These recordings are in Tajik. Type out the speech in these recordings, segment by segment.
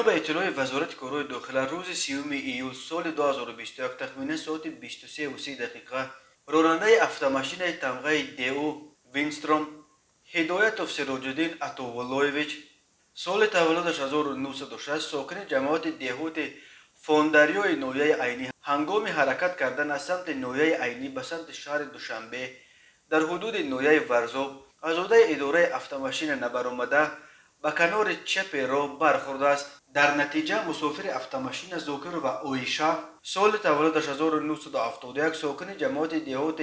بنا به اطلاع وزارت کارهای داخله روز 30 ایول سال 2021 تخمیناً ساعت 23:30 راننده автомашинаи тамғаи دیو وینستروم هدایتوف سراج‌الدین عطاءالله‌ویچ سال تولدش 1906 ساکن جماعت دهات فاندریای نویه عینی هنگام حرکت کردن از سمت نویه عینی به سمت شهر دوشنبه در حدود نویه ورزاب از عهده اداره автомашина نبرآمده به کنار چپ راه برخورده است. در نتیجه مسافر автомашина زوکر و اویشا سال تولدش 1971 ساکن جماعت دهات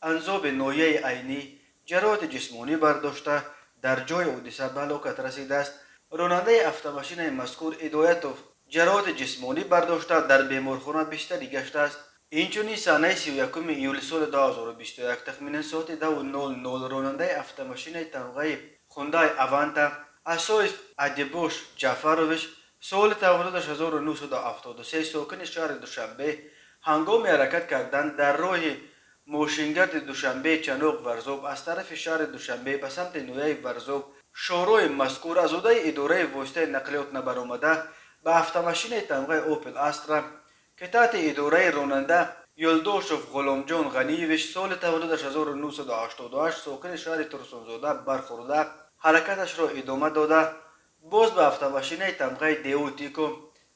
انزاب نویه عینی جراحت جسمانی برداشته در جای حادثه به هلاکت رسیده است. راننده автомашина مذکور هدایتوف جراحت جسمانی برداشته در بیمارخانه بستری گشته است. اینچنین سانه 31 ایول سال 2021 تخمیناً ساعت 2:00 راننده автомашина тамғаи خوندای اونتا اسایف ادیبوش جعفرویچ سال تولدش 1973 ساکن شهر دوشنبه هنگام حرکت کردن در راه ماشینگرد دوشنبه چنوق ورزاب از طرف شهر دوشنبه به سمت نویه ورزاب شورای مذکور از عهده اداره واسطه نقلیات نبرآمده به автомашина тамғаи اوپل استرا که تحت اداره راننده یلدوشوف غلامجان غنیویچ سال تولدش 1988 ساکن شهر ترسونزاده برخورده حرکتش را ادامه داده باز به автомашина тамғаи دیو تیکو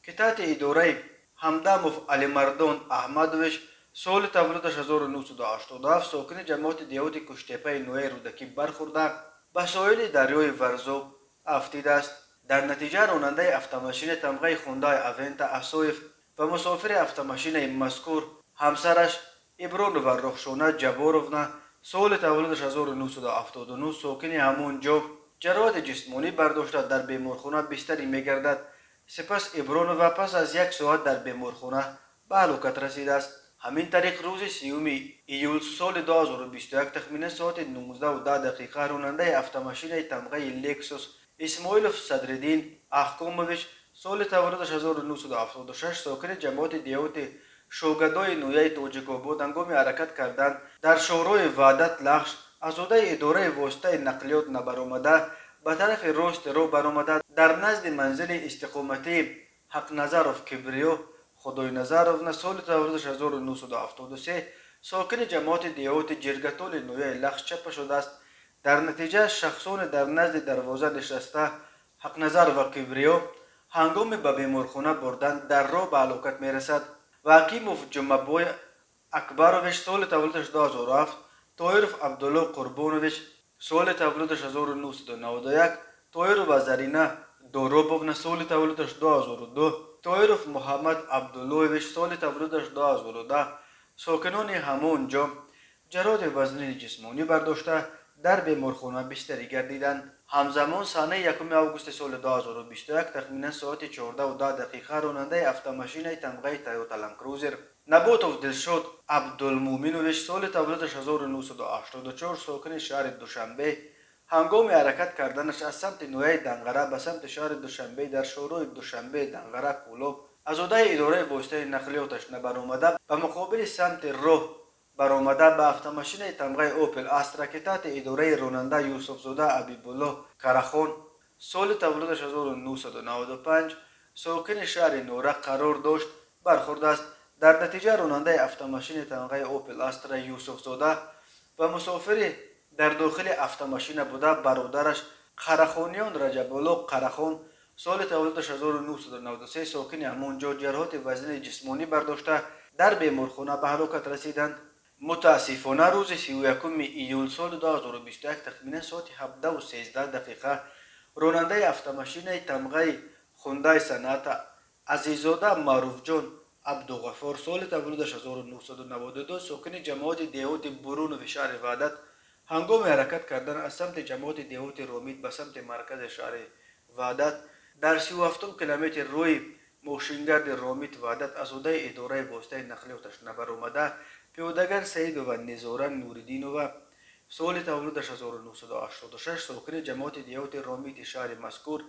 که تحت اداره همدموف علی مردان احمدویچ سال تولدش 1987 ساکن جماعت دیوت کشتیپه نویه رودکی برخورده به ساحل دریای ورزاب افتیده است. در نتیجه راننده автомашина тамғаи خوندای اونتا اسایف و مسافر автомашина مذکور همسرش ابرانووا رخشانه جباروونا سال تولدش 1979 ساکن همون جا جراحت جسمانی برداشته در بیمارخانه بستری میگردد. سپس ابرانووا پس از 1 ساعت در بیمارخانه به هلاکت رسیده است. همین طریق روز 30 ایول سال 2021 تخمیناً ساعت 19:10 راننده автомашина тамғаи لکسوس اسماعیلوف صدرالدین احکامویچ سال تولدش 1976 ساکن جماعت دیوت شوگدای نویه تاجیک‌آباد هنگام حرکت کردن در شورای وحدت لخش از عهده اداره واسطه نقلیات نبرآمده به طرف راست رو برآمده در نزد منزل استقامتی حق نظروف کبریو خدای نظروف سال تولدش 1973 ساکن جماعت دیوت جرگتال نویه لخش چپ شده است. در نتیجه شخصان در نزد دروازه نشسته حق نظر و کبریو هنگام به بیمارخانه بردن در راه به هلاکت میرسد. و حکیموف جمعبای اکبرویچ سال تولدش 2007 طاهروف عبدالله قربانویچ سال تولدش 1991 طاهرova زرینا دوروبوونا سال تولدش 2002 طاهروف محمد عبداللهویچ سال تولدش 2010 ساکنان همان جا جراحت وزنی جسمانی برداشته در بیمارخانه بستری گردیدند. همزمان سانه 1 آگوست سال 2021 تخمیناً ساعت 14:10 راننده автомашина тамғаи تویوتا لند کروزر نباتوف دلشاد عبدالمومنویچ سال تولدش 1984 ساکن شهر دوشنبه هنگام حرکت کردنش از سمت نویه دنغره به سمت شهر دوشنبه در شورای دوشنبه دنغره کولاب از عهده اداره واسطه نقلیاتش نبرآمده به مقابل سمت راه برآمده به автомашина тамғаи اوپل استرا که تحت اداره راننده یوسفزاده حبیبالله کرخان سال تولدش 1995 ساکن شهر نورق قرار داشت برخورده است. در نتیجه راننده автомашина тамғаи اوپل استرا یوسفزاده و مسافر در داخل автомашина بوده برادرش قرخانیان رجب‌الله قرخان سال تولدش 1993 ساکن همونجا جراحت وزنی جسمانی برداشته در بیمارخانه به هلاکت رسیدند. متاسفانه روز 31 ایول سال 2021 تخمیناً ساعت 17:13 راننده автомашина тамғаи خوندای صنعت عزیزاده معروف جان عبدالغفار سال تولدش 1992 ساکن جماعت دیوت برونوف شهر وحدت هنگام حرکت کردن از سمت جماعت دیوت رامید به سمت مرکز شهر وحدت در 37 کیلومتر روی ماشینگرد رامید وحدت از عهده اداره واسطه نقلیاتش نبرآمده پیادهگر سعید و نزاره نوردینووا سال تولدش 1986 ساکن جماعت دیوت رامید شهر مذکور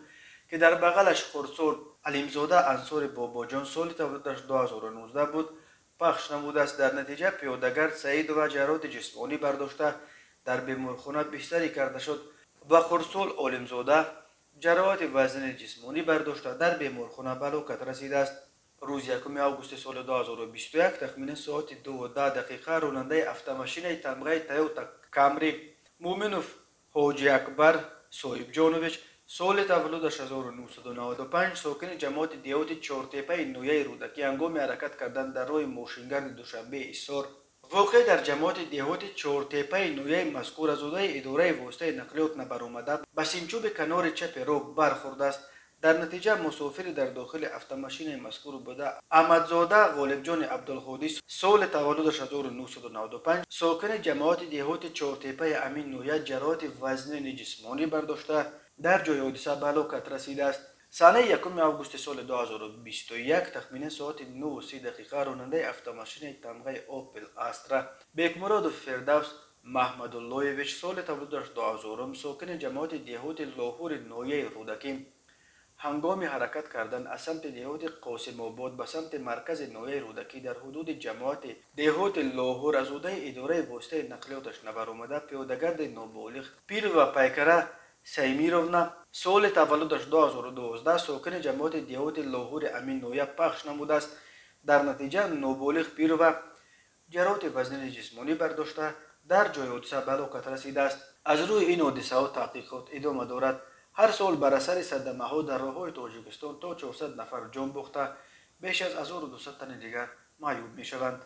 که در بغلش خرسال علیمزاده انصار باباجان سال تولدش 2019 بود پخش نموده است. در نتیجه پیادهگر سعید و جراحت جسمانی برداشته در بیمارخانه بستری کرده شد و خرسال علیمزاده جراحات وزن جسمانی برداشته در بیمارخانه به هلاکت رسیده است. روز 1 آگوست سال 2021 تخمین ساعت 2:10 راننده автомашинаи тамғаи تویوتا камри مومنوف حاجی اکبر صاحب جانویچ سال تولدش 1995 ساکن جماعت دیهات چهارتپه نویه رودکی هنگام حرکت کردن در راه ماشینگرد دوشنبه ایسار واقع در جماعت دیهات چهارتپه نویه مذکور از عهده اداره واسطه نقلیات نبرآمده به سیمچوب کنار چپ راه برخورده است. در نتیجه مسافری در داخل автомашин مذکور بوده احمدزاده غالب جان عبدالخودی سال تولدش 1995 ساکن جماعت دیهات چهارتپه امین نویه جراحات وزن جسمانی برداشته در جای حادثه به هلاکت رسیده است. سال 1 آگوست سال 2021 تخمین ساعت 9:30 راننده автомашин تمغه اوپل استرا بیکمراد فردوس محمد اللهویچ سال تولدش 2000 ساکن جماعت دیهات لاهور نویه رودکی هنگام حرکت کردن از سمت دیهات قاسم آباد به سمت مرکز نویه رودکی در حدود جماعت دیهات لاهور از عهده اداره واسطه نقلیاتش نبرآمده پیادهگرد نابالغ پیر و پیکره سیمیرونا سال تولدش 2012 ساکن جماعت دیهات لاهور امین نویه پخش نموده است. در نتیجه نابالغ پیر و جراحات وزن جسمانی برداشته در جای حادثه به هلاکت رسیده است. از روی این حادثه ها تحقیقات ادامه دارد. هر سال بر اثر صدمه ها در راههای تاجیکستان تا 400 نفر جان باخته بیش از 1200 تن دیگر معیوب می شوند.